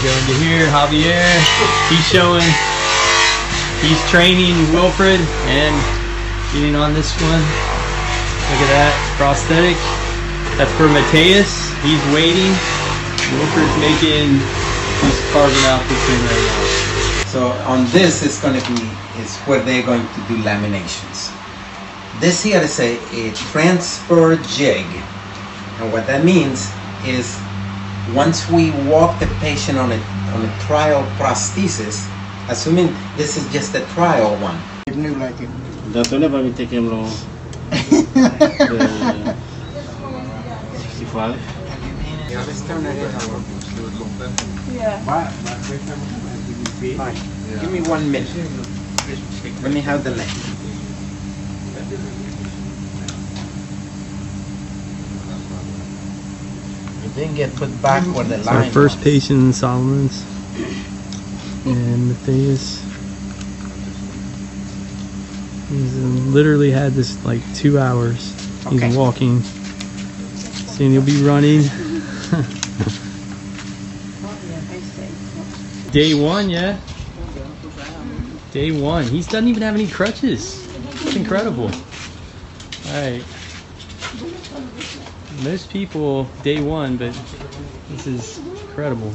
Go into here, Javier. He's training Wilfred and getting on this one. Look at that, prosthetic. That's for Mateus. He's waiting. Wilfred's he's carving out this thing right now. So on this is where they're going to do laminations. This here is a transfer jig. And what that means is once we walk the patient on a trial prosthesis, assuming this is just a trial one. That's whenever we take him long. 65. Yeah, let's turn it in. Yeah. Fine. Give me 1 minute. Let me have the length. It didn't get put back where the line Our first was. patient in Solomon's. And Mateus. He's literally had this like 2 hours. He's Okay. walking. Soon he'll be running. Day 1, yeah. Day 1. He doesn't even have any crutches. It's incredible. Alright. Most people, day 1, but this is incredible.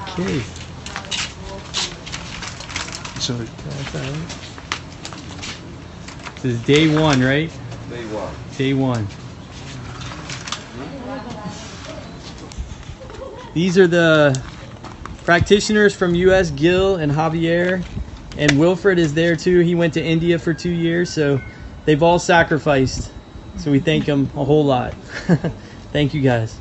Okay. Sorry. That's all right. This is day 1, right? Day 1. Day 1. These are the practitioners from US, Gil and Javier, and Wilfred is there too. He went to India for 2 years, so they've all sacrificed. So we thank them a whole lot. Thank you guys.